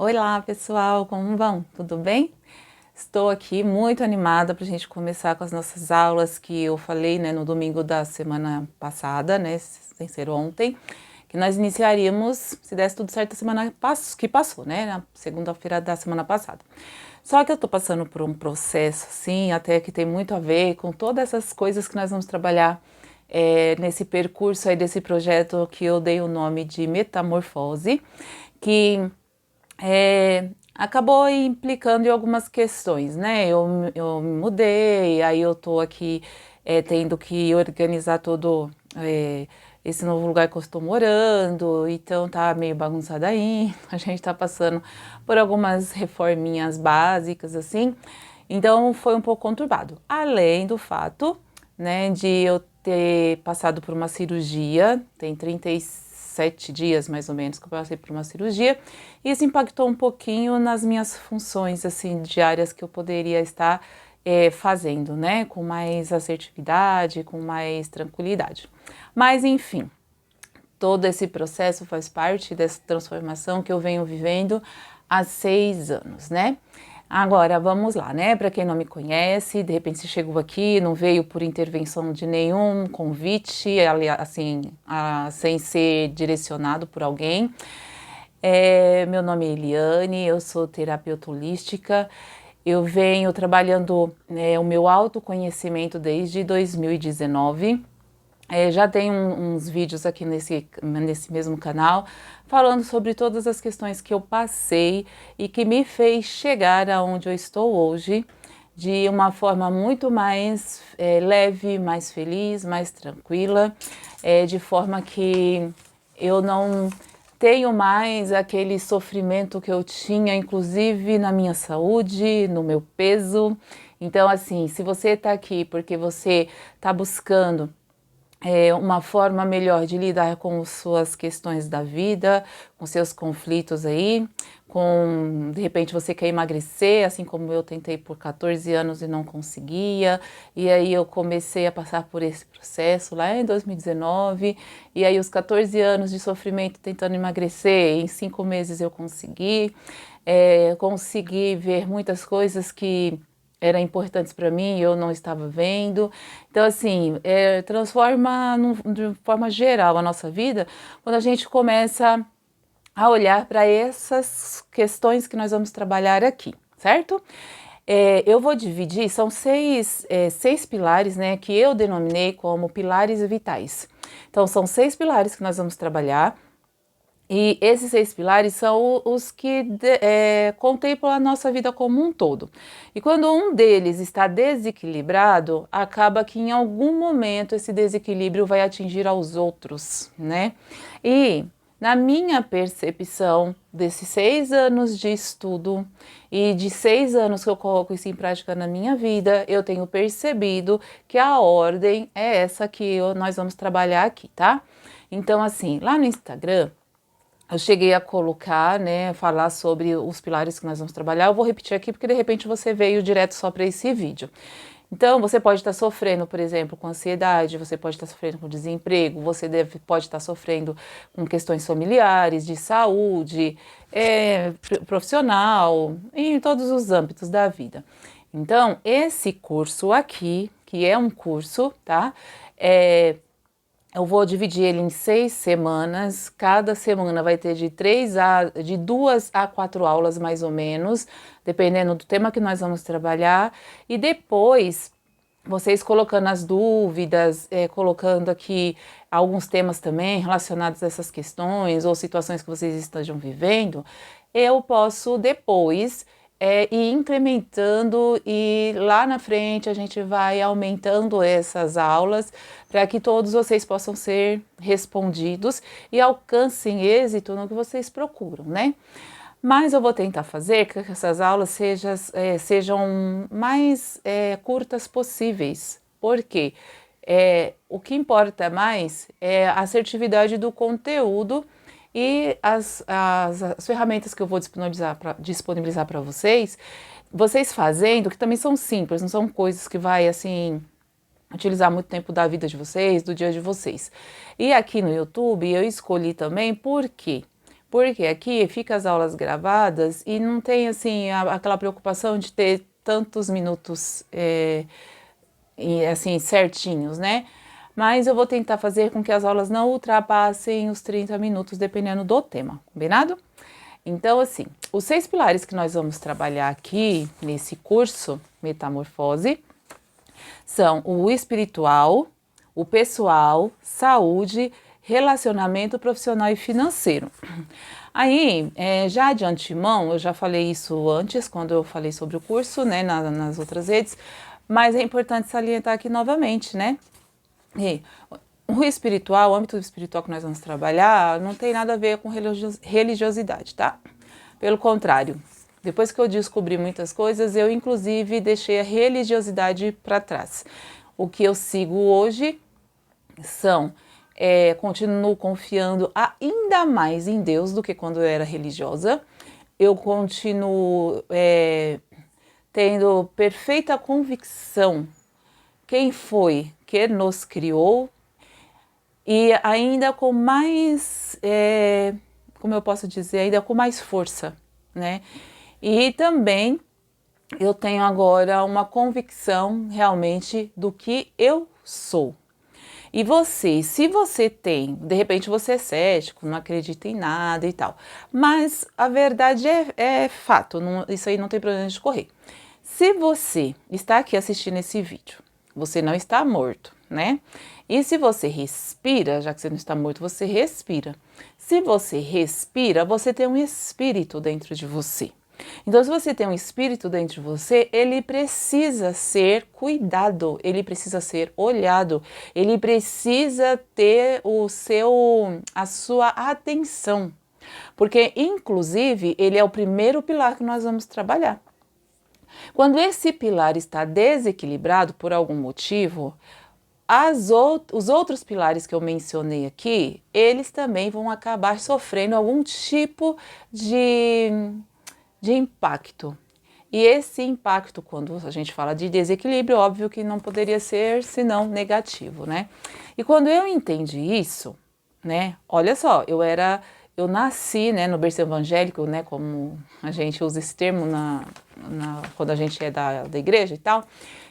Olá pessoal, como vão? Tudo bem? Estou aqui muito animada para a gente começar com as nossas aulas que eu falei, né, no domingo da semana passada, né, sem ser ontem, que nós iniciaríamos, se desse tudo certo, a semana que passou, né, na segunda-feira da semana passada. Só que eu estou passando por um processo, assim, até que tem muito a ver com todas essas coisas que nós vamos trabalhar nesse percurso aí desse projeto que eu dei o nome de Metamorfose, que acabou implicando em algumas questões, né? Eu me mudei, aí eu tô aqui tendo que organizar todo esse novo lugar que eu estou morando, então tá meio bagunçado aí, a gente tá passando por algumas reforminhas básicas, assim, então foi um pouco conturbado. Além do fato, né, de eu ter passado por uma cirurgia, tem 37 dias mais ou menos que eu passei por uma cirurgia, e isso impactou um pouquinho nas minhas funções, assim, diárias que eu poderia estar fazendo, né, com mais assertividade, com mais tranquilidade. Mas, enfim, todo esse processo faz parte dessa transformação que eu venho vivendo há 6 anos, né? Agora, vamos lá, né? Para quem não me conhece, de repente você chegou aqui, não veio por intervenção de nenhum convite, assim, sem ser direcionado por alguém. Meu nome é Eliane, eu sou terapeuta holística. Eu venho trabalhando o meu autoconhecimento desde 2019. Já tem uns vídeos aqui nesse mesmo canal falando sobre todas as questões que eu passei e que me fez chegar aonde eu estou hoje de uma forma muito mais leve, mais feliz, mais tranquila, de forma que eu não tenho mais aquele sofrimento que eu tinha, inclusive na minha saúde, no meu peso. Então, assim, se você está aqui porque você está buscando uma forma melhor de lidar com suas questões da vida, com seus conflitos aí, de repente você quer emagrecer, assim como eu tentei por 14 anos e não conseguia, e aí eu comecei a passar por esse processo lá em 2019, e aí os 14 anos de sofrimento tentando emagrecer, em 5 meses eu consegui ver muitas coisas que eram importantes para mim e eu não estava vendo. Então, assim, transforma de forma geral a nossa vida quando a gente começa a olhar para essas questões que nós vamos trabalhar aqui, certo? Eu vou dividir, são seis pilares, né, que eu denominei como pilares vitais. Então, são 6 pilares que nós vamos trabalhar. E esses 6 pilares são os que contemplam a nossa vida como um todo. E quando um deles está desequilibrado, acaba que em algum momento esse desequilíbrio vai atingir aos outros, né? E na minha percepção desses 6 anos de estudo e de 6 anos que eu coloco isso em prática na minha vida, eu tenho percebido que a ordem é essa que nós vamos trabalhar aqui, tá? Então, assim, lá no Instagram, eu cheguei a colocar, né, falar sobre os pilares que nós vamos trabalhar. Eu vou repetir aqui porque de repente você veio direto só para esse vídeo. Então, você pode estar sofrendo, por exemplo, com ansiedade, você pode estar sofrendo com desemprego, pode estar sofrendo com questões familiares, de saúde, profissional, em todos os âmbitos da vida. Então, esse curso aqui, que é um curso, tá? Eu vou dividir ele em 6 semanas. Cada semana vai ter de 2 a 4 aulas mais ou menos, dependendo do tema que nós vamos trabalhar. E depois, vocês colocando as dúvidas, colocando aqui alguns temas também relacionados a essas questões ou situações que vocês estejam vivendo, eu posso depois ir incrementando e lá na frente a gente vai aumentando essas aulas para que todos vocês possam ser respondidos e alcancem êxito no que vocês procuram, né? Mas eu vou tentar fazer que essas aulas sejam mais curtas possíveis. Por quê? O que importa mais é a assertividade do conteúdo e as ferramentas que eu vou disponibilizar para vocês, vocês fazendo, que também são simples, não são coisas que vai assim utilizar muito tempo da vida de vocês, do dia de vocês. E aqui no YouTube eu escolhi também por quê? Porque aqui fica as aulas gravadas e não tem assim aquela preocupação de ter tantos minutos assim certinhos, né? Mas eu vou tentar fazer com que as aulas não ultrapassem os 30 minutos, dependendo do tema, combinado? Então, assim, os 6 pilares que nós vamos trabalhar aqui nesse curso Metamorfose são o espiritual, o pessoal, saúde, relacionamento profissional e financeiro. Aí, já de antemão, eu já falei isso antes, quando eu falei sobre o curso, né, nas outras redes, mas é importante salientar aqui novamente, né? E o espiritual, o âmbito espiritual que nós vamos trabalhar, não tem nada a ver com religiosidade, tá? Pelo contrário, depois que eu descobri muitas coisas, eu inclusive deixei a religiosidade para trás. O que eu sigo hoje continuo confiando ainda mais em Deus do que quando eu era religiosa. Eu continuo tendo perfeita convicção quem foi que nos criou e ainda com mais, como eu posso dizer, ainda com mais força, né? E também eu tenho agora uma convicção realmente do que eu sou. E você, se você tem, de repente você é cético, não acredita em nada e tal, mas a verdade é fato, isso aí não tem problema de correr. Se você está aqui assistindo esse vídeo, você não está morto, né? E se você respira, já que você não está morto, você respira. Se você respira, você tem um espírito dentro de você. Então, se você tem um espírito dentro de você, ele precisa ser cuidado, ele precisa ser olhado, ele precisa ter a sua atenção, porque, inclusive, ele é o primeiro pilar que nós vamos trabalhar. Quando esse pilar está desequilibrado por algum motivo, os outros pilares que eu mencionei aqui, eles também vão acabar sofrendo algum tipo de impacto. E esse impacto, quando a gente fala de desequilíbrio, óbvio que não poderia ser senão negativo, né? E quando eu entendi isso, né? Olha só, eu nasci, né, no berço evangélico, né, como a gente usa esse termo quando a gente é da igreja e tal.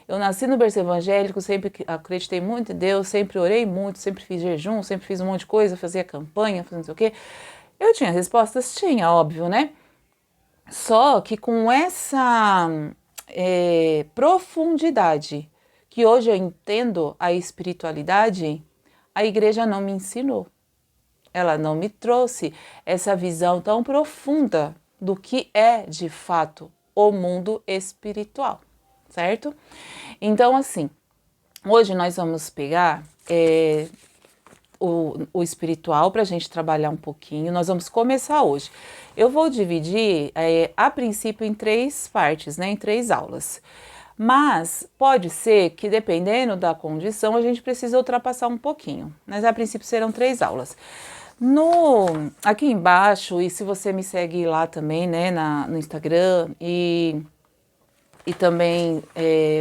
Eu nasci no berço evangélico, sempre acreditei muito em Deus, sempre orei muito, sempre fiz jejum, sempre fiz um monte de coisa, fazia campanha, fazia não sei o quê. Eu tinha respostas? Tinha, óbvio, né? Só que com essa profundidade que hoje eu entendo a espiritualidade, a igreja não me ensinou. Ela não me trouxe essa visão tão profunda do que é, de fato, o mundo espiritual, certo? Então, assim, hoje nós vamos pegar o espiritual para a gente trabalhar um pouquinho. Nós vamos começar hoje. Eu vou dividir, a princípio, em 3 partes, né? Em 3 aulas. Mas pode ser que, dependendo da condição, a gente precisa ultrapassar um pouquinho. Mas, a princípio, serão 3 aulas. Aqui embaixo, e se você me segue lá também, né, no Instagram, e também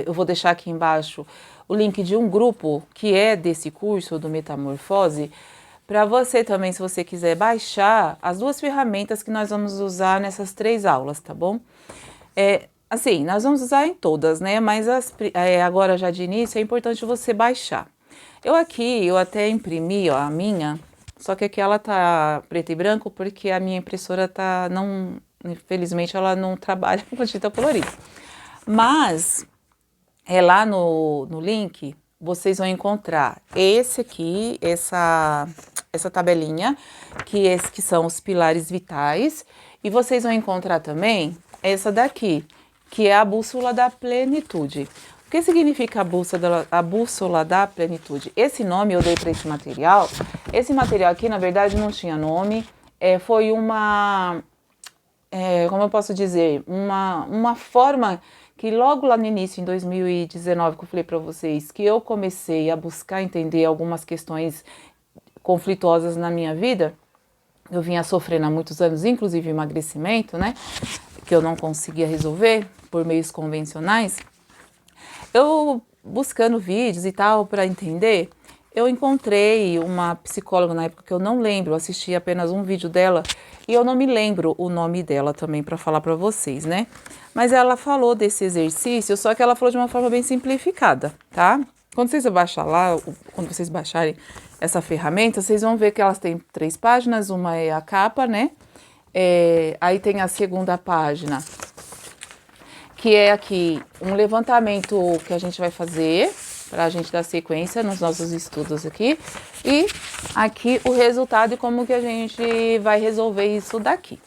eu vou deixar aqui embaixo o link de um grupo que é desse curso do Metamorfose, para você também, se você quiser baixar as 2 ferramentas que nós vamos usar nessas 3 aulas, tá bom? Assim, nós vamos usar em todas, né? Mas agora já de início é importante você baixar. Eu até imprimi, ó, a minha, só que aqui ela tá preto e branco porque a minha impressora infelizmente ela não trabalha com tinta colorida. Mas lá no link vocês vão encontrar esse aqui, essa tabelinha, que são os pilares vitais, e vocês vão encontrar também essa daqui, que é a bússola da plenitude. O que significa a bússola da plenitude? Esse nome eu dei para esse material. Esse material aqui, na verdade, não tinha nome. Foi como eu posso dizer, uma forma que logo lá no início, em 2019, que eu falei para vocês, que eu comecei a buscar entender algumas questões conflituosas na minha vida. Eu vinha sofrendo há muitos anos, inclusive emagrecimento, né? Que eu não conseguia resolver por meios convencionais. Eu buscando vídeos e tal para entender, eu encontrei uma psicóloga na época que eu não lembro, eu assisti apenas um vídeo dela E eu não me lembro o nome dela também para falar para vocês, né? Mas ela falou desse exercício, só que ela falou de uma forma bem simplificada, tá? Quando vocês baixar lá, quando vocês baixarem essa ferramenta, vocês vão ver que elas têm 3 páginas, uma é a capa, né? Aí tem a segunda página, que é aqui um levantamento que a gente vai fazer para a gente dar sequência nos nossos estudos aqui. E aqui o resultado e como que a gente vai resolver isso daqui.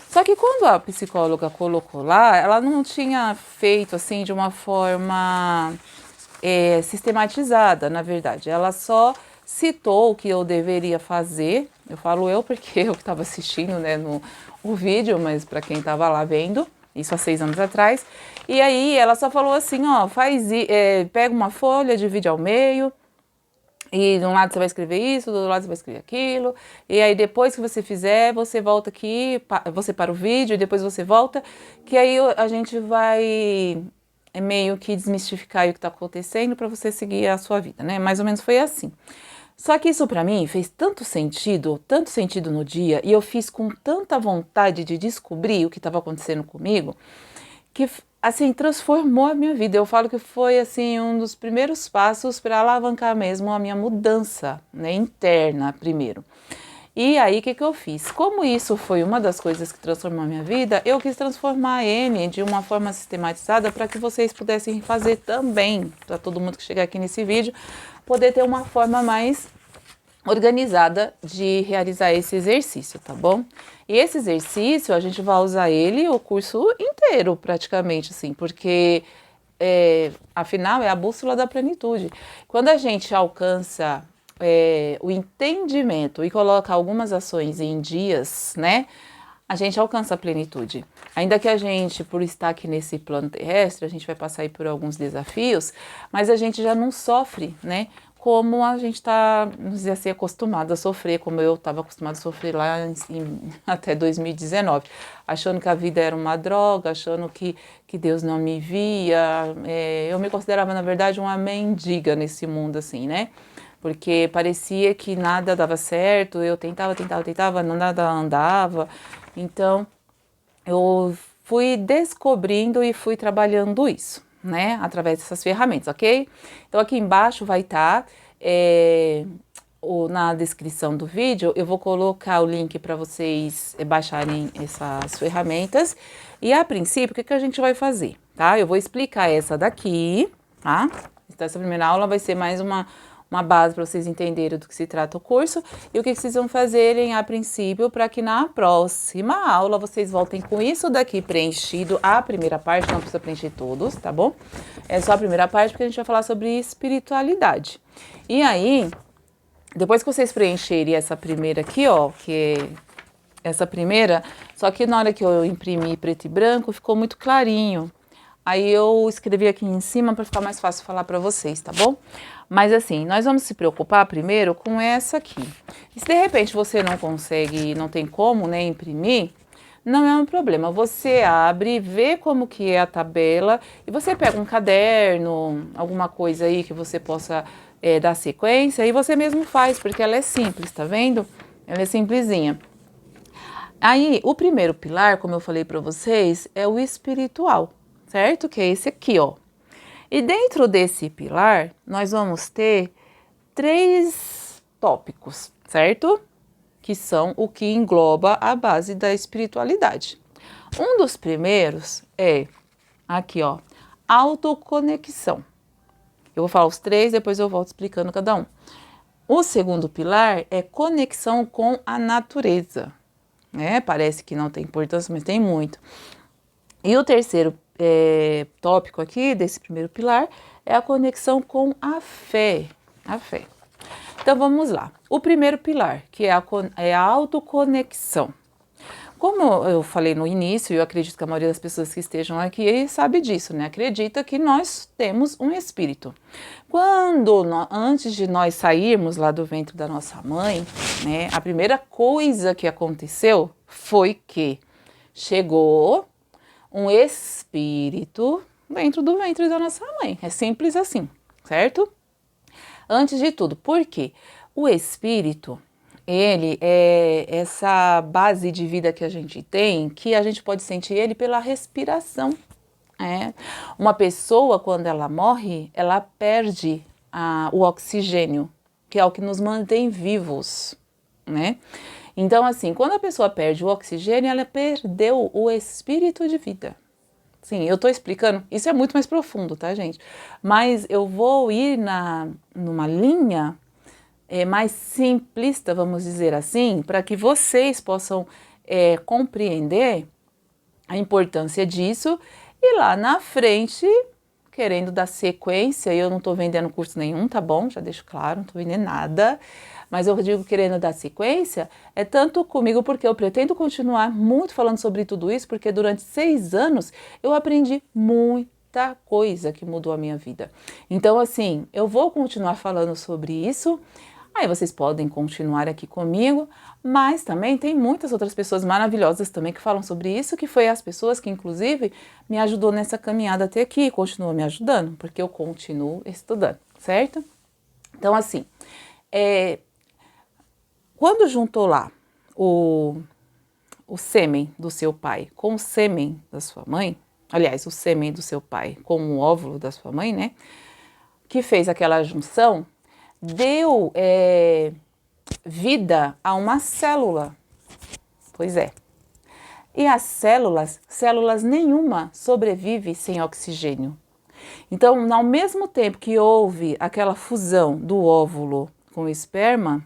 Só que quando a psicóloga colocou lá, ela não tinha feito assim de uma forma sistematizada, na verdade. Ela só citou o que eu deveria fazer. Eu falo eu porque eu que estava assistindo, né, o vídeo, mas para quem estava lá vendo, isso há 6 anos atrás. E aí ela só falou assim, ó, pega uma folha, divide ao meio, e de um lado você vai escrever isso, do outro lado você vai escrever aquilo, e aí depois que você fizer, você volta aqui, você para o vídeo, e depois você volta, que aí a gente vai meio que desmistificar o que está acontecendo para você seguir a sua vida, né? Mais ou menos foi assim. Só que isso para mim fez tanto sentido no dia, e eu fiz com tanta vontade de descobrir o que estava acontecendo comigo, que assim transformou a minha vida. Eu falo que foi assim um dos primeiros passos para alavancar mesmo a minha mudança, né, interna primeiro. E aí, o que eu fiz? Como isso foi uma das coisas que transformou a minha vida, eu quis transformar ele de uma forma sistematizada para que vocês pudessem fazer também, para todo mundo que chegar aqui nesse vídeo, poder ter uma forma mais organizada de realizar esse exercício, tá bom? E esse exercício, a gente vai usar ele o curso inteiro, praticamente, assim, porque, afinal, é a bússola da plenitude. Quando a gente alcança o entendimento e coloca algumas ações em dias, né, a gente alcança a plenitude. Ainda que a gente, por estar aqui nesse plano terrestre, a gente vai passar aí por alguns desafios, mas a gente já não sofre, né, como a gente está, vamos dizer assim, acostumado a sofrer, como eu estava acostumado a sofrer lá até 2019, achando que a vida era uma droga, achando que Deus não me via. Eu me considerava, na verdade, uma mendiga nesse mundo, assim, né? Porque parecia que nada dava certo, eu tentava, nada andava. Então, eu fui descobrindo e fui trabalhando isso, né, através dessas ferramentas, ok? Então aqui embaixo vai estar, na descrição do vídeo, eu vou colocar o link para vocês baixarem essas ferramentas. E a princípio, o que a gente vai fazer, tá? Eu vou explicar essa daqui, tá? Então essa primeira aula vai ser mais uma base para vocês entenderem do que se trata o curso e o que vocês vão fazerem a princípio para que na próxima aula vocês voltem com isso daqui preenchido, a primeira parte, não precisa preencher todos, tá bom? É só a primeira parte porque a gente vai falar sobre espiritualidade. E aí, depois que vocês preencherem essa primeira aqui, ó, que é essa primeira, só que na hora que eu imprimi preto e branco ficou muito clarinho. Aí eu escrevi aqui em cima para ficar mais fácil falar para vocês, tá bom? Mas assim, nós vamos se preocupar primeiro com essa aqui. E se de repente você não consegue, não tem como, né, imprimir, não é um problema. Você abre, vê como que é a tabela e você pega um caderno, alguma coisa aí que você possa dar sequência e você mesmo faz, porque ela é simples, tá vendo? Ela é simplesinha. Aí, o primeiro pilar, como eu falei para vocês, é o espiritual, certo? Que é esse aqui, ó. E dentro desse pilar, nós vamos ter 3 tópicos, certo? Que são o que engloba a base da espiritualidade. Um dos primeiros é, aqui ó, autoconexão. Eu vou falar os 3, depois eu volto explicando cada um. O segundo pilar é conexão com a natureza, né? Parece que não tem importância, mas tem muito. E o terceiro tópico aqui desse primeiro pilar é a conexão com a fé. A fé. Então vamos lá. O primeiro pilar, que é a autoconexão. Como eu falei no início, eu acredito que a maioria das pessoas que estejam aqui sabe disso, né? Acredita que nós temos um espírito. Antes de nós sairmos lá do ventre da nossa mãe, né? A primeira coisa que aconteceu foi que chegou um espírito dentro do ventre da nossa mãe. É simples assim, certo? Antes de tudo, por quê? O espírito, ele é essa base de vida que a gente tem, que a gente pode sentir ele pela respiração. Uma pessoa, quando ela morre, ela perde o oxigênio, que é o que nos mantém vivos, né? Então, assim, quando a pessoa perde o oxigênio, ela perdeu o espírito de vida. Sim, eu tô explicando, isso é muito mais profundo, tá, gente? Mas eu vou ir numa linha mais simplista, vamos dizer assim, para que vocês possam compreender a importância disso e lá na frente, querendo dar sequência, eu não estou vendendo curso nenhum, tá bom? Já deixo claro, não estou vendendo nada, mas eu digo querendo dar sequência, é tanto comigo porque eu pretendo continuar muito falando sobre tudo isso, porque durante 6 anos eu aprendi muita coisa que mudou a minha vida. Então, assim, eu vou continuar falando sobre isso. Aí vocês podem continuar aqui comigo, mas também tem muitas outras pessoas maravilhosas também que falam sobre isso, que foi as pessoas que inclusive me ajudou nessa caminhada até aqui e continuam me ajudando, porque eu continuo estudando, certo? Então assim, quando juntou lá o sêmen do seu pai com o sêmen da sua mãe, aliás, o sêmen do seu pai com o óvulo da sua mãe, né, que fez aquela junção, deu vida a uma célula. Pois é. E as células nenhuma sobrevive sem oxigênio. Então, ao mesmo tempo que houve aquela fusão do óvulo com o esperma,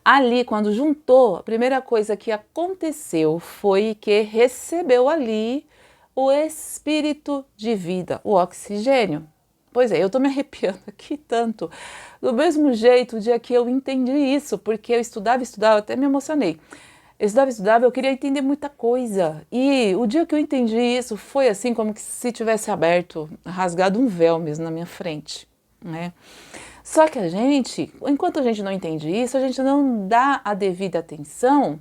ali, quando juntou, a primeira coisa que aconteceu foi que recebeu ali o espírito de vida, o oxigênio. Pois é, eu tô me arrepiando aqui tanto. Do mesmo jeito, o dia que eu entendi isso, porque eu estudava, até me emocionei. Eu estudava, eu queria entender muita coisa. E o dia que eu entendi isso, foi assim como se tivesse aberto, rasgado um véu mesmo na minha frente, né? Só que a gente, enquanto a gente não entende isso, a gente não dá a devida atenção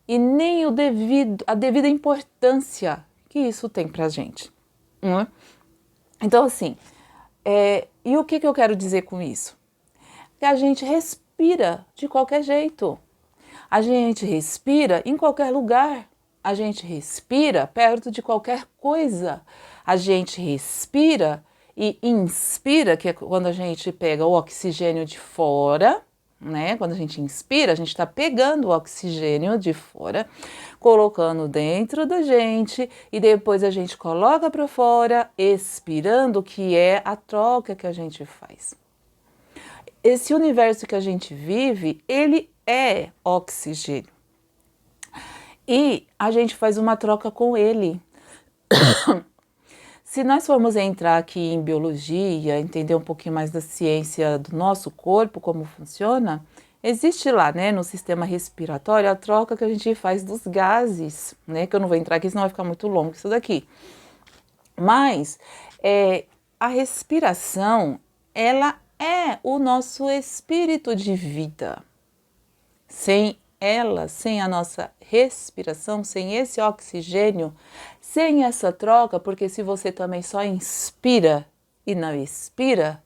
e nem a devida importância que isso tem pra gente, né? Então, assim, e o que eu quero dizer com isso? Que a gente respira de qualquer jeito. A gente respira em qualquer lugar. A gente respira perto de qualquer coisa. A gente respira e inspira, que é quando a gente pega o oxigênio de fora, né? Quando a gente inspira, a gente está pegando o oxigênio de fora, colocando dentro da gente e depois a gente coloca para fora, expirando, que é a troca que a gente faz. Esse universo que a gente vive, ele é oxigênio. E a gente faz uma troca com ele. Se nós formos entrar aqui em biologia, entender um pouquinho mais da ciência do nosso corpo, como funciona, existe lá, né, no sistema respiratório, a troca que a gente faz dos gases, né, que eu não vou entrar aqui, senão vai ficar muito longo isso daqui. Mas a respiração, ela é o nosso espírito de vida. Sem ela, sem a nossa respiração, sem esse oxigênio, sem essa troca, porque se você também só inspira e não expira,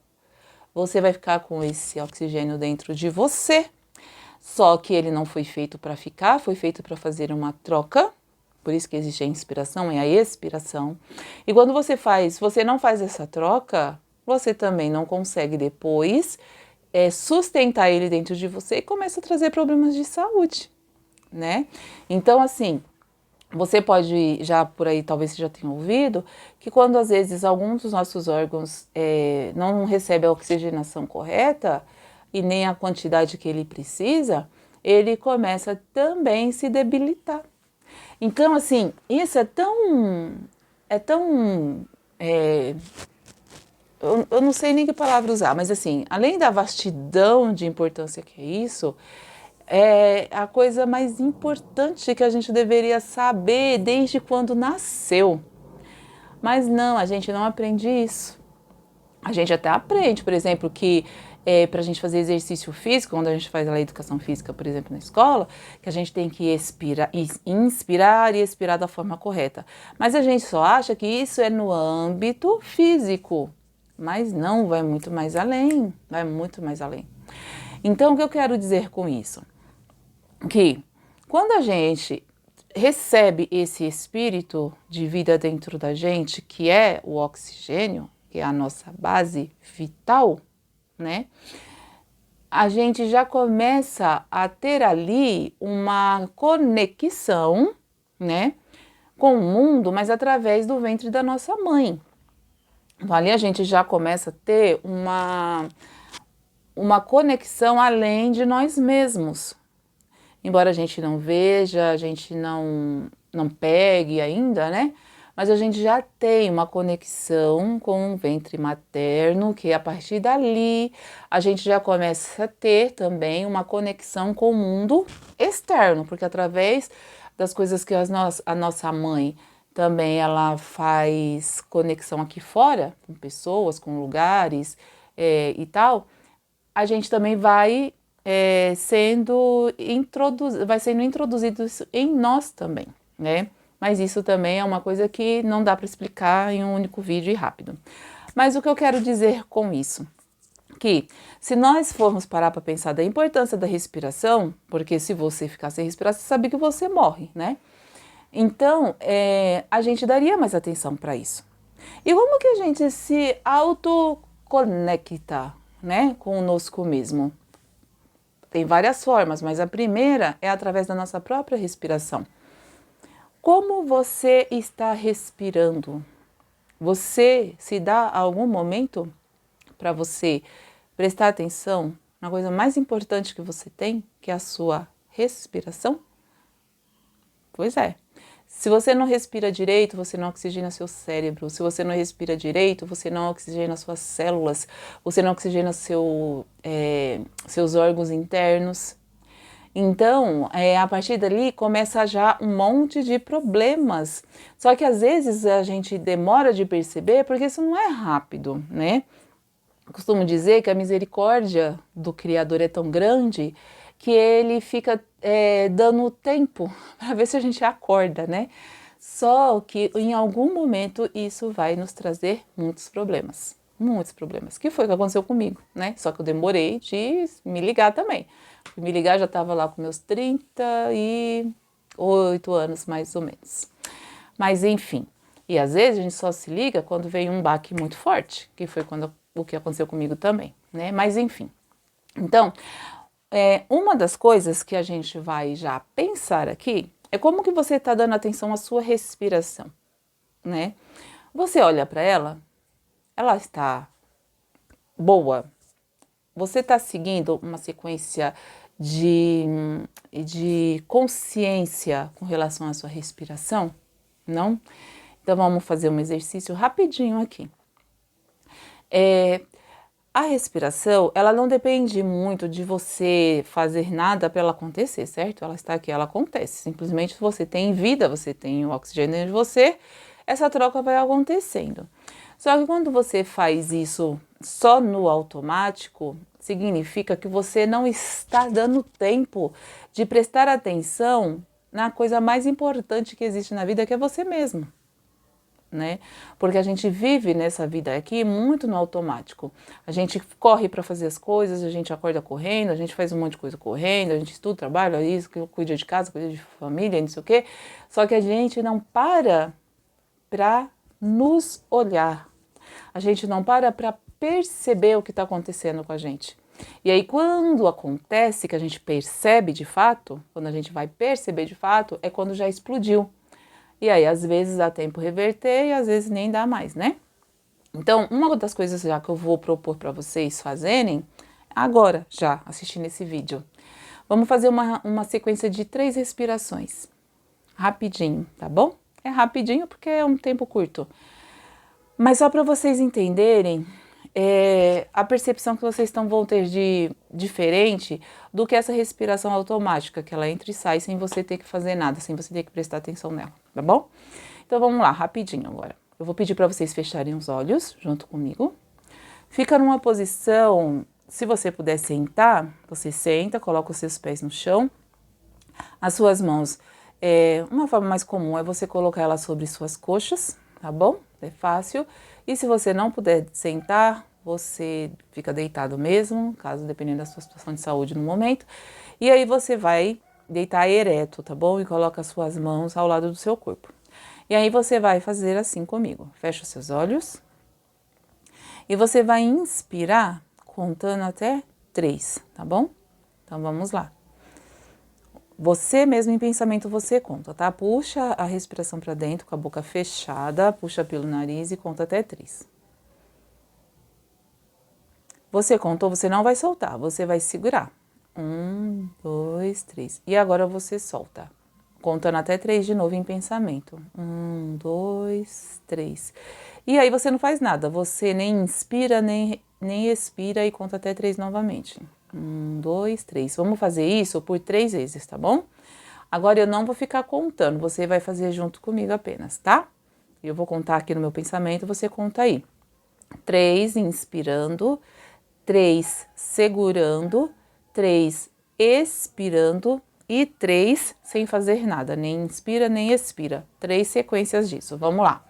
você vai ficar com esse oxigênio dentro de você. Só que ele não foi feito para ficar, foi feito para fazer uma troca. Por isso que existe a inspiração e a expiração. E quando você não faz essa troca, você também não consegue depois sustentar ele dentro de você e começa a trazer problemas de saúde, né? Então, assim, você pode, já por aí, talvez você já tenha ouvido, que quando às vezes alguns dos nossos órgãos não recebe a oxigenação correta e nem a quantidade que ele precisa, ele começa também a se debilitar. Então, assim, isso eu não sei nem que palavra usar, mas assim, além da vastidão de importância que é isso, é a coisa mais importante que a gente deveria saber desde quando nasceu. Mas não, a gente não aprende isso. A gente até aprende, por exemplo, que para a gente fazer exercício físico, quando a gente faz a educação física, por exemplo, na escola, que a gente tem que inspirar e expirar da forma correta. Mas a gente só acha que isso é no âmbito físico. Mas não, vai muito mais além, vai muito mais além. Então, o que eu quero dizer com isso? Que quando a gente recebe esse espírito de vida dentro da gente, que é o oxigênio, que é a nossa base vital, né? A gente já começa a ter ali uma conexão, né, com o mundo, mas através do ventre da nossa mãe. Então, ali a gente já começa a ter uma conexão além de nós mesmos. Embora a gente não veja, a gente não pegue ainda, né? Mas a gente já tem uma conexão com o ventre materno, que a partir dali a gente já começa a ter também uma conexão com o mundo externo, porque através das coisas que a nossa mãe também ela faz conexão aqui fora, com pessoas, com lugares e tal, a gente também vai vai sendo introduzido isso em nós também, né? Mas isso também é uma coisa que não dá para explicar em um único vídeo e rápido. Mas o que eu quero dizer com isso? Que se nós formos parar para pensar da importância da respiração, porque se você ficar sem respirar, você sabe que você morre, né? Então, a gente daria mais atenção para isso. E como que a gente se autoconecta, né, conosco mesmo? Tem várias formas, mas a primeira é através da nossa própria respiração. Como você está respirando? Você se dá algum momento para você prestar atenção na coisa mais importante que você tem, que é a sua respiração? Pois é. Se você não respira direito, você não oxigena seu cérebro. Se você não respira direito, você não oxigena suas células. Você não oxigena seus órgãos internos. Então, a partir dali começa já um monte de problemas. Só que às vezes a gente demora de perceber porque isso não é rápido, né? Eu costumo dizer que a misericórdia do Criador é tão grande que ele fica dando tempo para ver se a gente acorda, né? Só que em algum momento isso vai nos trazer muitos problemas, que foi o que aconteceu comigo, né? Só que eu demorei de me ligar também. Me ligar já estava lá com meus 38 anos, mais ou menos. Mas enfim, e às vezes a gente só se liga quando vem um baque muito forte, que foi o que aconteceu comigo também, né? Mas enfim, então, uma das coisas que a gente vai já pensar aqui é como que você está dando atenção à sua respiração, né? Você olha para ela está boa? Você está seguindo uma sequência de consciência com relação à sua respiração? Não? Então vamos fazer um exercício rapidinho aqui. A respiração, ela não depende muito de você fazer nada para ela acontecer, certo? Ela está aqui, ela acontece. Simplesmente você tem vida, você tem o oxigênio dentro de você, essa troca vai acontecendo. Só que quando você faz isso só no automático, significa que você não está dando tempo de prestar atenção na coisa mais importante que existe na vida, que é você mesmo. Né? Porque a gente vive nessa vida aqui muito no automático. A gente corre para fazer as coisas, a gente acorda correndo, a gente faz um monte de coisa correndo, a gente estuda, trabalha, isso, cuida de casa, cuida de família, não sei o quê. Só que a gente não para nos olhar. A gente não para perceber o que está acontecendo com a gente. E aí, quando acontece, que a gente percebe de fato, quando a gente vai perceber de fato, é quando já explodiu. E aí, às vezes dá tempo reverter e às vezes nem dá mais, né? Então, uma das coisas já que eu vou propor para vocês fazerem, agora já, assistindo esse vídeo, vamos fazer uma sequência de 3 respirações. Rapidinho, tá bom? É rapidinho porque é um tempo curto. Mas só para vocês entenderem a percepção que vocês vão ter de diferente do que essa respiração automática, que ela entra e sai sem você ter que fazer nada, sem você ter que prestar atenção nela, tá bom? Então vamos lá, rapidinho agora. Eu vou pedir para vocês fecharem os olhos junto comigo. Fica numa posição, se você puder sentar, você senta, coloca os seus pés no chão. As suas mãos, uma forma mais comum é você colocar elas sobre suas coxas, tá bom? É fácil. E se você não puder sentar, você fica deitado mesmo, caso dependendo da sua situação de saúde no momento, e aí você vai deitar ereto, tá bom? E coloca as suas mãos ao lado do seu corpo. E aí você vai fazer assim comigo. Fecha os seus olhos e você vai inspirar contando até 3, tá bom? Então vamos lá. Você mesmo em pensamento você conta, tá? Puxa a respiração para dentro com a boca fechada, puxa pelo nariz e conta até 3. Você contou, você não vai soltar, você vai segurar. 1, 2, 3. E agora você solta. Contando até 3 de novo em pensamento. 1, 2, 3. E aí você não faz nada, você nem inspira, nem expira e conta até 3 novamente. 1, 2, 3. Vamos fazer isso por 3 vezes, tá bom? Agora eu não vou ficar contando, você vai fazer junto comigo apenas, tá? Eu vou contar aqui no meu pensamento, você conta aí. 3 inspirando, 3 segurando, 3 expirando e 3 sem fazer nada, nem inspira nem expira. 3 sequências disso, vamos lá.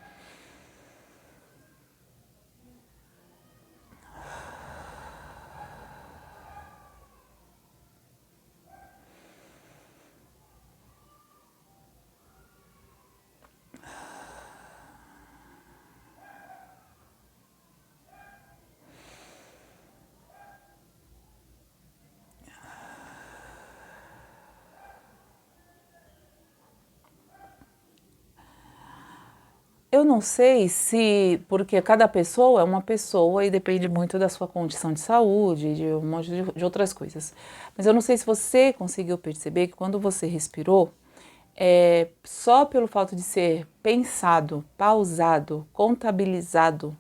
Eu não sei se, porque cada pessoa é uma pessoa e depende muito da sua condição de saúde, de um monte de outras coisas. Mas eu não sei se você conseguiu perceber que quando você respirou, só pelo fato de ser pensado, pausado, contabilizado,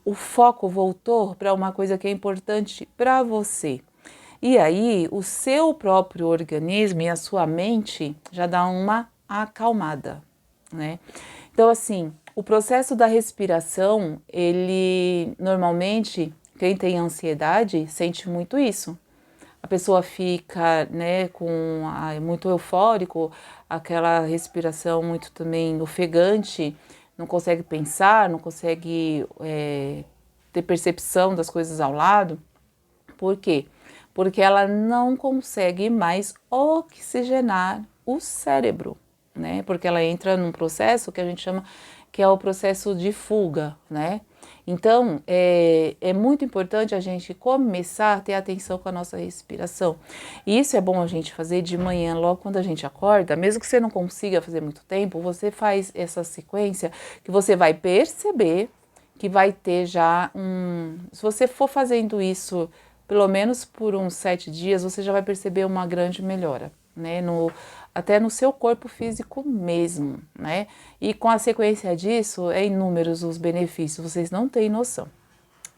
o foco voltou para uma coisa que é importante para você. E aí, o seu próprio organismo e a sua mente já dá uma acalmada, né? Então, assim, o processo da respiração, ele normalmente, quem tem ansiedade, sente muito isso. A pessoa fica, né, muito eufórico, aquela respiração muito também ofegante, não consegue pensar, não consegue ter percepção das coisas ao lado. Por quê? Porque ela não consegue mais oxigenar o cérebro, né? Porque ela entra num processo que a gente chama que é o processo de fuga, né? Então, é muito importante a gente começar a ter atenção com a nossa respiração. E isso é bom a gente fazer de manhã, logo quando a gente acorda, mesmo que você não consiga fazer muito tempo, você faz essa sequência que você vai perceber que vai ter já se você for fazendo isso pelo menos por uns 7 dias, você já vai perceber uma grande melhora, né? Até no seu corpo físico mesmo, né? E com a sequência disso, é inúmeros os benefícios, vocês não têm noção.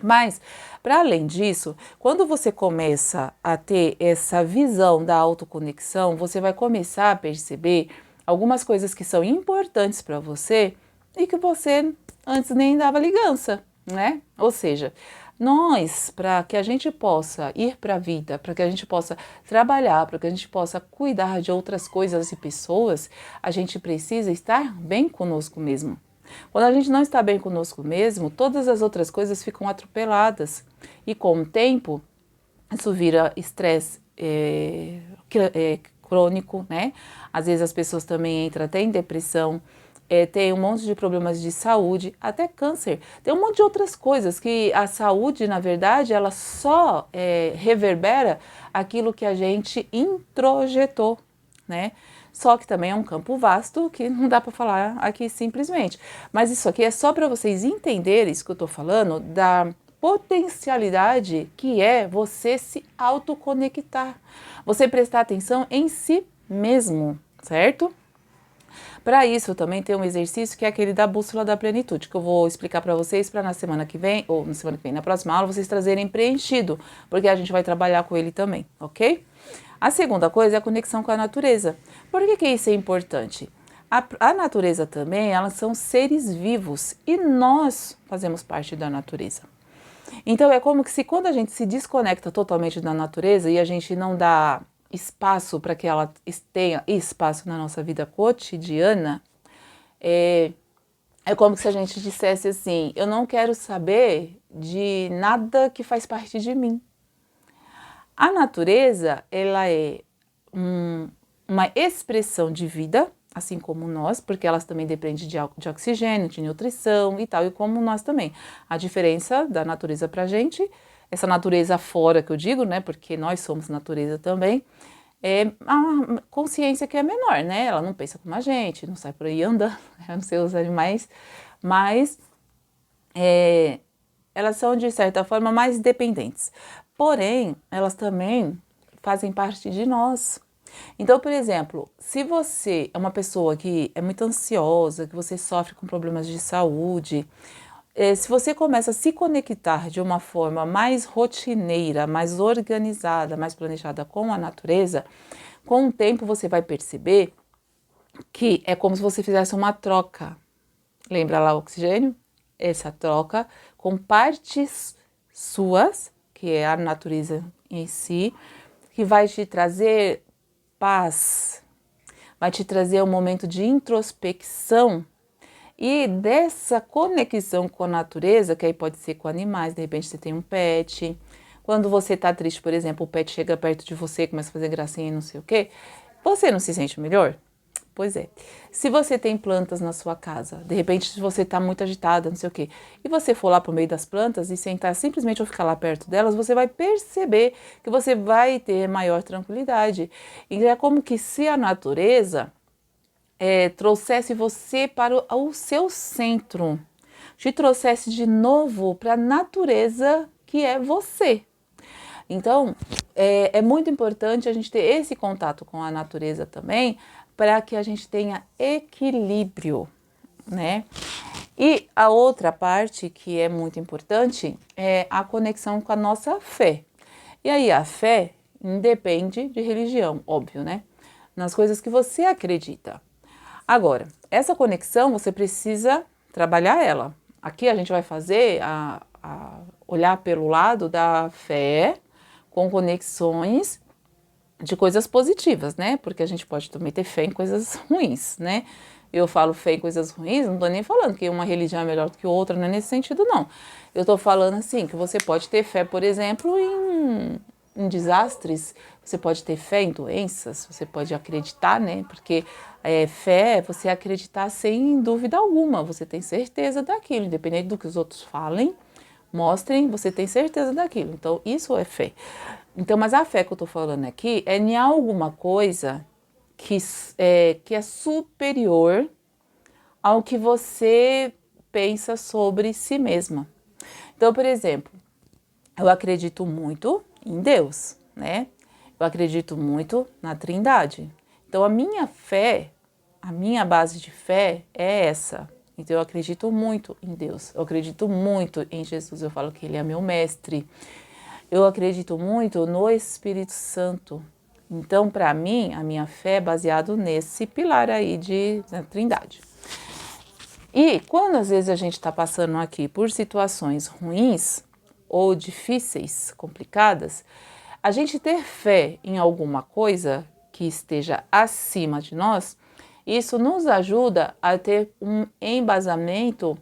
Mas, para além disso, quando você começa a ter essa visão da autoconexão, você vai começar a perceber algumas coisas que são importantes para você e que você antes nem dava ligança, né? Ou seja, nós, para que a gente possa ir para a vida, para que a gente possa trabalhar, para que a gente possa cuidar de outras coisas e pessoas, a gente precisa estar bem conosco mesmo. Quando a gente não está bem conosco mesmo, todas as outras coisas ficam atropeladas. E com o tempo, isso vira estresse crônico, né? Às vezes as pessoas também entram até em depressão, tem um monte de problemas de saúde, até câncer. Tem um monte de outras coisas que a saúde, na verdade, ela só reverbera aquilo que a gente introjetou, né? Só que também é um campo vasto que não dá para falar aqui simplesmente. Mas isso aqui é só para vocês entenderem isso que eu estou falando, da potencialidade que é você se autoconectar, você prestar atenção em si mesmo, certo? Para isso também tem um exercício que é aquele da bússola da plenitude, que eu vou explicar para vocês para na semana que vem, ou na semana que vem, na próxima aula, vocês trazerem preenchido, porque a gente vai trabalhar com ele também, ok? A segunda coisa é a conexão com a natureza. Por que isso é importante? A natureza também, elas são seres vivos e nós fazemos parte da natureza. Então é como que se quando a gente se desconecta totalmente da natureza e a gente não dá espaço para que ela tenha espaço na nossa vida cotidiana, É como se a gente dissesse assim, eu não quero saber de nada que faz parte de mim. A natureza, ela é uma expressão de vida, assim como nós, porque elas também dependem de oxigênio, de nutrição e tal, e como nós também. A diferença da natureza pra gente, essa natureza fora que eu digo, né, porque nós somos natureza também, é a consciência que é menor, né? Ela não pensa como a gente, não sai por aí andando, eu não sei os animais, mas elas são, de certa forma, mais dependentes. Porém, elas também fazem parte de nós. Então, por exemplo, se você é uma pessoa que é muito ansiosa, que você sofre com problemas de saúde, se você começa a se conectar de uma forma mais rotineira, mais organizada, mais planejada com a natureza, com o tempo você vai perceber que é como se você fizesse uma troca. Lembra lá o oxigênio? Essa troca com partes suas, que é a natureza em si, que vai te trazer paz, vai te trazer um momento de introspecção e dessa conexão com a natureza, que aí pode ser com animais, de repente você tem um pet. Quando você tá triste, por exemplo, o pet chega perto de você, começa a fazer gracinha e não sei o quê, você não se sente melhor? Pois é. Se você tem plantas na sua casa, de repente se você está muito agitada, não sei o quê, e você for lá pro meio das plantas e sentar simplesmente ou ficar lá perto delas, você vai perceber que você vai ter maior tranquilidade. E é como que se a natureza trouxesse você para o seu centro, te trouxesse de novo para a natureza que é você. Então, é muito importante a gente ter esse contato com a natureza também, para que a gente tenha equilíbrio, né? E a outra parte que é muito importante é a conexão com a nossa fé. E aí a fé independe de religião, óbvio, né? Nas coisas que você acredita. Agora, essa conexão você precisa trabalhar ela. Aqui a gente vai fazer olhar pelo lado da fé com conexões de coisas positivas, né? Porque a gente pode também ter fé em coisas ruins, né? Eu falo fé em coisas ruins, não tô nem falando que uma religião é melhor do que outra, não é nesse sentido, não. Eu tô falando assim, que você pode ter fé, por exemplo, em desastres, você pode ter fé em doenças, você pode acreditar, né? Porque fé é você acreditar sem dúvida alguma, você tem certeza daquilo, independente do que os outros falem, mostrem, você tem certeza daquilo. Então, isso é fé. Então, mas a fé que eu tô falando aqui é em alguma coisa que é superior ao que você pensa sobre si mesma. Então, por exemplo, eu acredito muito em Deus, né? Eu acredito muito na Trindade. Então, a minha fé, a minha base de fé é essa. Então, eu acredito muito em Deus. Eu acredito muito em Jesus. Eu falo que Ele é meu mestre. Eu acredito muito no Espírito Santo. Então, para mim, a minha fé é baseada nesse pilar aí da Trindade. E quando às vezes a gente está passando aqui por situações ruins ou difíceis, complicadas, a gente ter fé em alguma coisa que esteja acima de nós, isso nos ajuda a ter um embasamento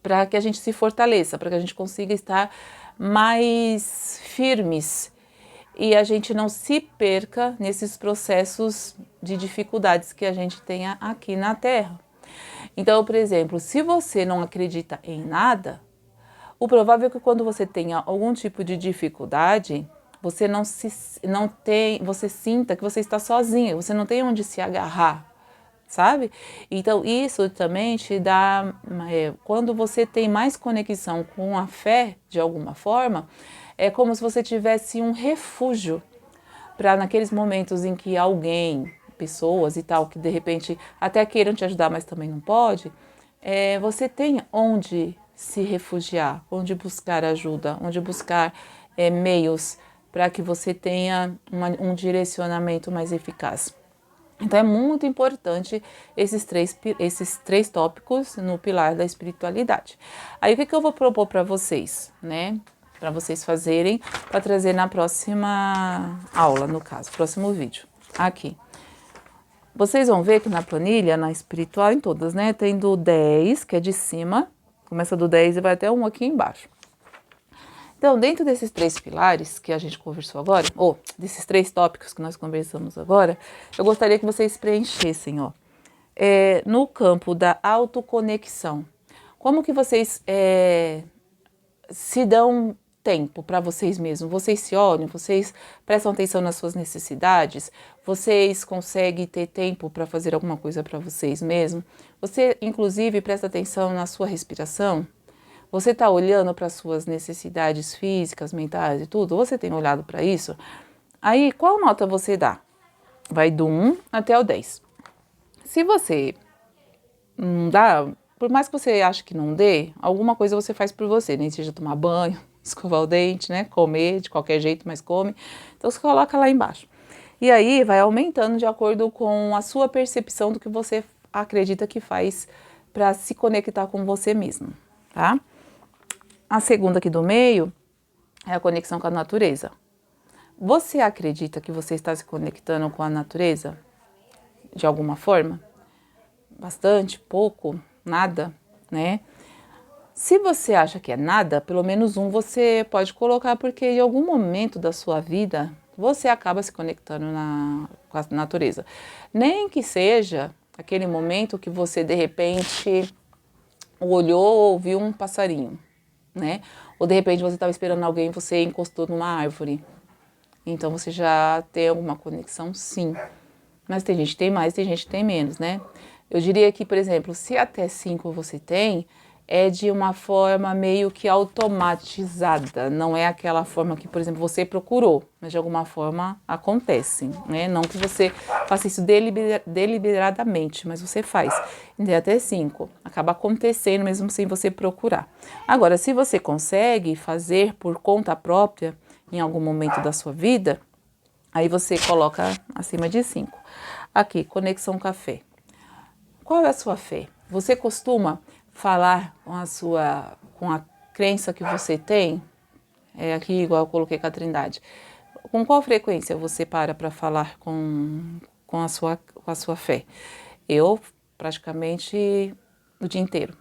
para que a gente se fortaleça, para que a gente consiga estar mais firmes e a gente não se perca nesses processos de dificuldades que a gente tenha aqui na Terra. Então, por exemplo, se você não acredita em nada, o provável é que quando você tenha algum tipo de dificuldade, você você sinta que você está sozinha, você não tem onde se agarrar, sabe? Então, isso também te dá, quando você tem mais conexão com a fé, de alguma forma, é como se você tivesse um refúgio para naqueles momentos em que alguém, pessoas e tal, que de repente até queiram te ajudar, mas também não pode, você tem onde se refugiar, onde buscar ajuda, onde buscar meios para que você tenha um direcionamento mais eficaz. Então é muito importante esses três tópicos no pilar da espiritualidade. Aí o que eu vou propor para vocês, né? Para vocês fazerem, para trazer na próxima aula, no caso, próximo vídeo. Aqui. Vocês vão ver que na planilha, na espiritual, em todas, né? Tem do 10, que é de cima, começa do 10 e vai até um aqui embaixo. Então, dentro desses 3 pilares que a gente conversou agora, ou desses 3 tópicos que nós conversamos agora, eu gostaria que vocês preenchessem, ó, no campo da autoconexão. Como que vocês se dão tempo para vocês mesmos? Vocês se olham, vocês prestam atenção nas suas necessidades, vocês conseguem ter tempo para fazer alguma coisa para vocês mesmos? Você, inclusive, presta atenção na sua respiração? Você está olhando para as suas necessidades físicas, mentais e tudo? Você tem olhado para isso? Aí, qual nota você dá? Vai do 1 até o 10. Se você não dá, por mais que você ache que não dê, alguma coisa você faz por você, nem seja tomar banho, escovar o dente, né? Comer de qualquer jeito, mas come. Então, você coloca lá embaixo. E aí, vai aumentando de acordo com a sua percepção do que você acredita que faz para se conectar com você mesmo, tá? A segunda aqui do meio é a conexão com a natureza. Você acredita que você está se conectando com a natureza? De alguma forma? Bastante? Pouco? Nada? Né? Se você acha que é nada, pelo menos um você pode colocar, porque em algum momento da sua vida você acaba se conectando com a natureza. Nem que seja aquele momento que você de repente olhou ou ouviu um passarinho. Né? Ou de repente você estava esperando alguém e você encostou numa árvore. Então você já tem alguma conexão, sim. Mas tem gente que tem mais, tem gente que tem menos, né? Eu diria que, por exemplo, se até 5 você tem, é de uma forma meio que automatizada. Não é aquela forma que, por exemplo, você procurou, mas de alguma forma acontece, né? Não que você faça isso deliberadamente, mas você faz. Então, até 5. Acaba acontecendo mesmo sem você procurar. Agora, se você consegue fazer por conta própria, em algum momento da sua vida, aí você coloca acima de 5. Aqui, conexão com a fé. Qual é a sua fé? Você costuma falar com a crença que você tem? É aqui igual eu coloquei com a Trindade. Com qual frequência você para falar com a sua fé? Eu praticamente o dia inteiro,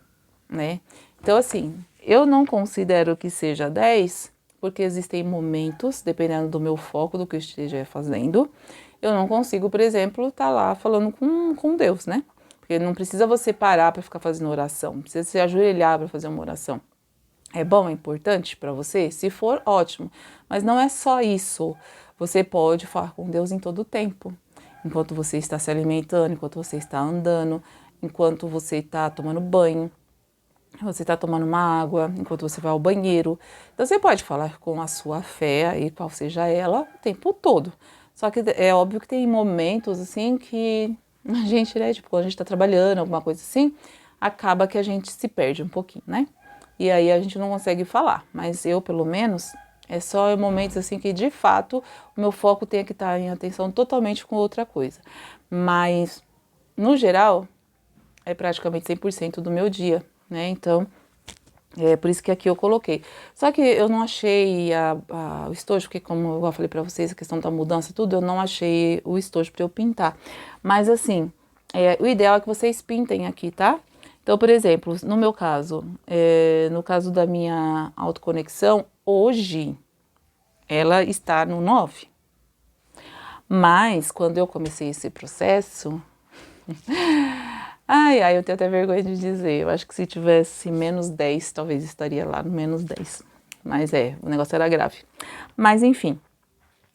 né? Então assim, eu não considero que seja 10, porque existem momentos, dependendo do meu foco, do que eu esteja fazendo, eu não consigo, por exemplo, estar lá falando com Deus, né? Porque não precisa você parar para ficar fazendo oração, não precisa se ajoelhar para fazer uma oração. É bom, é importante para você? Se for, ótimo. Mas não é só isso. Você pode falar com Deus em todo o tempo. Enquanto você está se alimentando, enquanto você está andando, enquanto você está tomando banho, você está tomando uma água, enquanto você vai ao banheiro. Então você pode falar com a sua fé, aí qual seja ela, o tempo todo. Só que é óbvio que tem momentos assim que a gente, né, tipo, quando a gente está trabalhando, alguma coisa assim, acaba que a gente se perde um pouquinho, né? E aí a gente não consegue falar. Mas eu, pelo menos, é só em momentos assim que, de fato, o meu foco tem que estar em atenção totalmente com outra coisa. Mas, no geral, é praticamente 100% do meu dia, né? Então, é por isso que aqui eu coloquei. Só que eu não achei o estojo, porque como eu falei pra vocês, a questão da mudança e tudo, eu não achei o estojo pra eu pintar. Mas assim, o ideal é que vocês pintem aqui, tá? Então, por exemplo, no meu caso, no caso da minha autoconexão, hoje, ela está no 9. Mas, quando eu comecei esse processo... Ai, eu tenho até vergonha de dizer. Eu acho que se tivesse menos 10, talvez estaria lá no menos 10. Mas o negócio era grave. Mas enfim.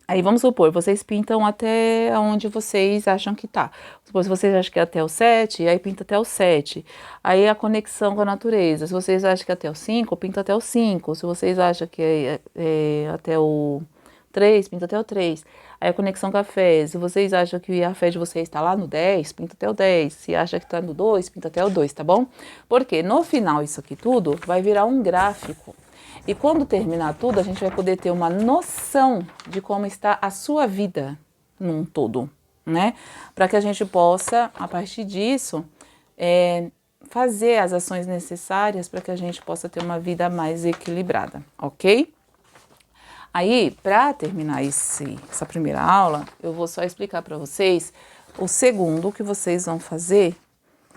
Aí vamos supor, vocês pintam até onde vocês acham que tá. Se vocês acham que é até o 7, aí pinta até o 7. Aí a conexão com a natureza. Se vocês acham que é até o 5, pinta até o 5. Se vocês acham que é até o 3, pinta até o 3. Aí a conexão com a fé. Se vocês acham que a fé de vocês está lá no 10, pinta até o 10. Se acha que está no 2, pinta até o 2, tá bom? Porque no final isso aqui tudo vai virar um gráfico. E quando terminar tudo, a gente vai poder ter uma noção de como está a sua vida num todo, né? Para que a gente possa, a partir disso, fazer as ações necessárias para que a gente possa ter uma vida mais equilibrada, ok? Aí, para terminar essa primeira aula, eu vou só explicar para vocês o segundo que vocês vão fazer,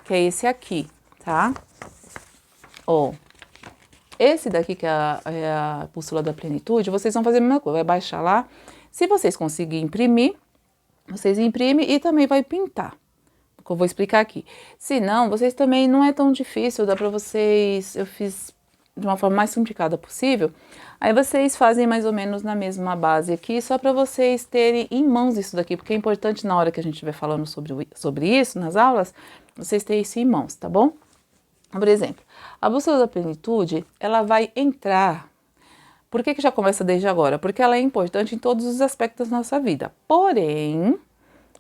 que é esse aqui, tá? Ó, esse daqui que é a bússola da plenitude, vocês vão fazer a mesma coisa, vai baixar lá. Se vocês conseguirem imprimir, vocês imprimem e também vai pintar, que eu vou explicar aqui. Se não, vocês também, não é tão difícil, dá pra vocês, eu fiz de uma forma mais simplificada possível. Aí vocês fazem mais ou menos na mesma base aqui, só para vocês terem em mãos isso daqui, porque é importante na hora que a gente estiver falando sobre isso nas aulas, vocês terem isso em mãos, tá bom? Por exemplo, a bússola da plenitude, ela vai entrar. Por que já começa desde agora? Porque ela é importante em todos os aspectos da nossa vida. Porém,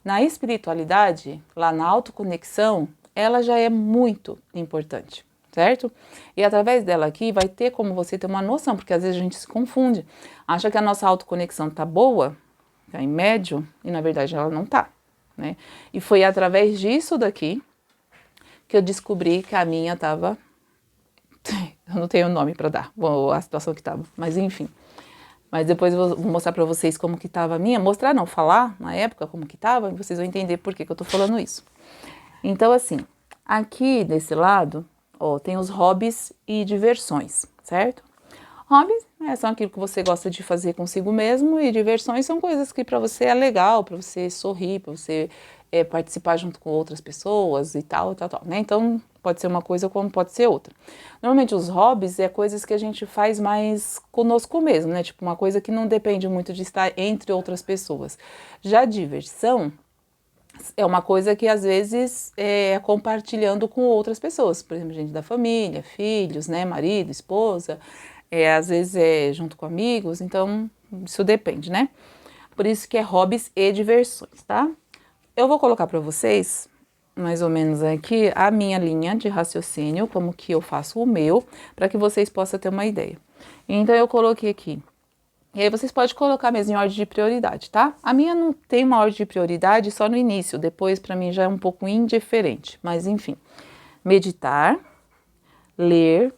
na espiritualidade, lá na autoconexão, ela já é muito importante, certo? E através dela aqui vai ter como você ter uma noção, porque às vezes a gente se confunde, acha que a nossa autoconexão tá boa, tá em médio, e na verdade ela não tá, né? E foi através disso daqui que eu descobri que a minha tava... eu não tenho nome para dar, a situação que tava, mas enfim. Mas depois eu vou mostrar para vocês como que tava a minha. Mostrar não, falar na época como que tava, e vocês vão entender por que eu tô falando isso. Então assim, aqui desse lado, ó, tem os hobbies e diversões, certo? Hobbies, né, são aquilo que você gosta de fazer consigo mesmo, e diversões são coisas que para você é legal, para você sorrir, para você participar junto com outras pessoas e tal, né? Então, pode ser uma coisa como pode ser outra. Normalmente os hobbies é coisas que a gente faz mais conosco mesmo, né? Tipo, uma coisa que não depende muito de estar entre outras pessoas. Já a diversão é uma coisa que às vezes é compartilhando com outras pessoas, por exemplo, gente da família, filhos, né? Marido, esposa, às vezes é junto com amigos, então isso depende, né? Por isso que é hobbies e diversões, tá? Eu vou colocar para vocês, mais ou menos aqui, a minha linha de raciocínio, como que eu faço o meu, para que vocês possam ter uma ideia. Então, eu coloquei aqui. E aí, vocês podem colocar mesmo em ordem de prioridade, tá? A minha não tem uma ordem de prioridade só no início, depois, para mim, já é um pouco indiferente. Mas, enfim, meditar, ler,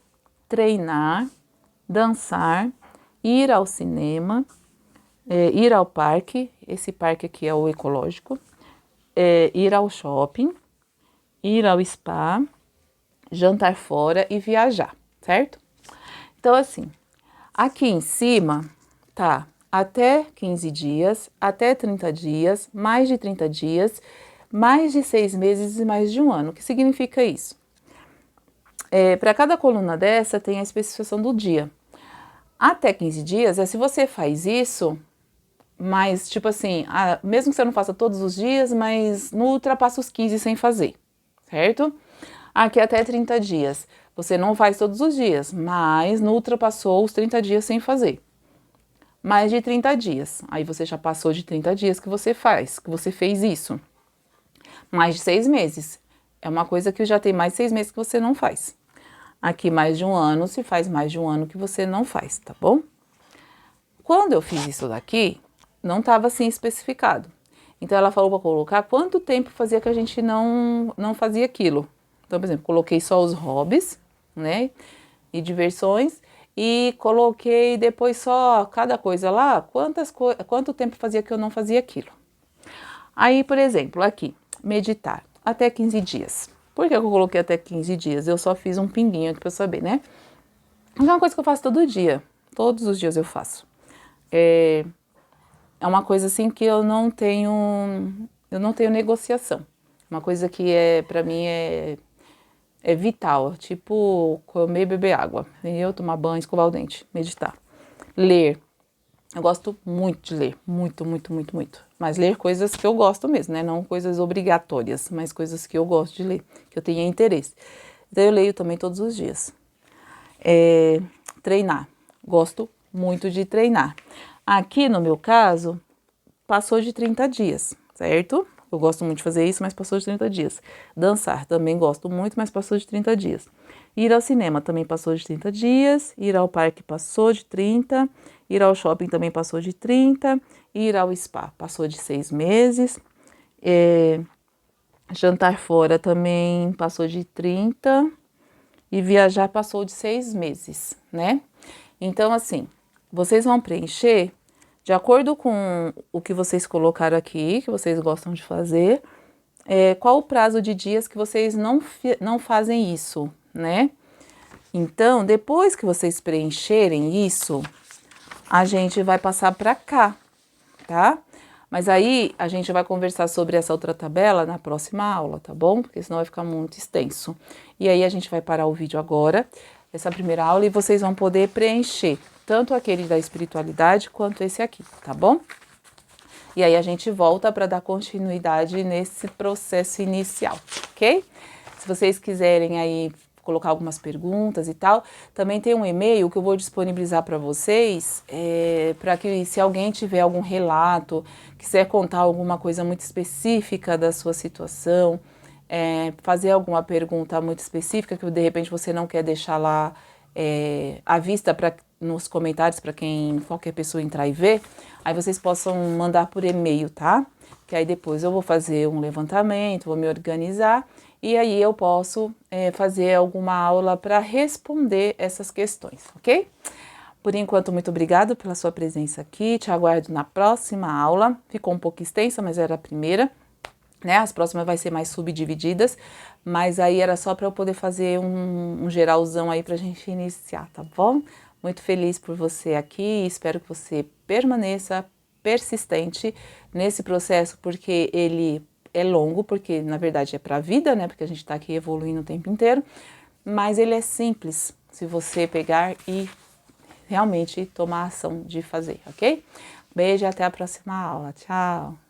treinar, dançar, ir ao cinema, ir ao parque, esse parque aqui é o ecológico, ir ao shopping, ir ao spa, jantar fora e viajar, certo? Então, assim, aqui em cima tá até 15 dias, até 30 dias, mais de 30 dias, mais de 6 meses e mais de um ano. O que significa isso? Para cada coluna dessa tem a especificação do dia. Até 15 dias se você faz isso, mas tipo assim, mesmo que você não faça todos os dias, mas não ultrapassa os 15 sem fazer, certo? Aqui até 30 dias, você não faz todos os dias, mas não ultrapassou os 30 dias sem fazer. Mais de 30 dias, aí você já passou de 30 dias que você fez isso. Mais de 6 meses, é uma coisa que já tem mais de 6 meses que você não faz. Aqui mais de um ano, se faz mais de um ano que você não faz, tá bom? Quando eu fiz isso daqui, não estava assim especificado. Então ela falou para colocar quanto tempo fazia que a gente não fazia aquilo. Então, por exemplo, coloquei só os hobbies, né, e diversões, e coloquei depois só cada coisa lá, quanto tempo fazia que eu não fazia aquilo. Aí, por exemplo, aqui, meditar, até 15 dias. Por que eu coloquei até 15 dias? Eu só fiz um pinguinho aqui para saber, né? É uma coisa que eu faço todo dia, todos os dias eu faço. É uma coisa assim que eu não tenho negociação. Uma coisa que para mim é vital, tipo comer e beber água, entendeu? Tomar banho, escovar o dente, meditar. Ler, eu gosto muito de ler, muito, muito, muito, muito. Mas ler coisas que eu gosto mesmo, né? Não coisas obrigatórias, mas coisas que eu gosto de ler, que eu tenha interesse. Então eu leio também todos os dias. Treinar, gosto muito de treinar. Aqui no meu caso, passou de 30 dias, certo? Eu gosto muito de fazer isso, mas passou de 30 dias. Dançar, também gosto muito, mas passou de 30 dias. Ir ao cinema também passou de 30 dias. Ir ao parque passou de 30. Ir ao shopping também passou de 30. Ir ao spa passou de 6 meses. Jantar fora também passou de 30. E viajar passou de 6 meses, né? Então, assim, vocês vão preencher de acordo com o que vocês colocaram aqui, que vocês gostam de fazer, qual o prazo de dias que vocês não fazem isso, né? Então, depois que vocês preencherem isso, a gente vai passar para cá, tá? Mas aí a gente vai conversar sobre essa outra tabela na próxima aula, tá bom? Porque senão vai ficar muito extenso. E aí a gente vai parar o vídeo agora, essa primeira aula, e vocês vão poder preencher tanto aquele da espiritualidade quanto esse aqui, tá bom? E aí a gente volta para dar continuidade nesse processo inicial, ok? Se vocês quiserem aí colocar algumas perguntas e tal, também tem um e-mail que eu vou disponibilizar para vocês, para que se alguém tiver algum relato, quiser contar alguma coisa muito específica da sua situação, fazer alguma pergunta muito específica que de repente você não quer deixar lá à vista nos comentários para qualquer pessoa entrar e ver, aí vocês possam mandar por e-mail, tá? Que aí depois eu vou fazer um levantamento, vou me organizar e aí eu posso fazer alguma aula para responder essas questões, ok? Por enquanto, muito obrigada pela sua presença aqui, te aguardo na próxima aula, ficou um pouco extensa, mas era a primeira, né? As próximas vai ser mais subdivididas, mas aí era só para eu poder fazer um geralzão aí para a gente iniciar, tá bom? Muito feliz por você aqui, espero que você permaneça persistente nesse processo, porque ele é longo, porque na verdade é para a vida, né? Porque a gente está aqui evoluindo o tempo inteiro, mas ele é simples se você pegar e realmente tomar a ação de fazer, ok? Beijo e até a próxima aula. Tchau!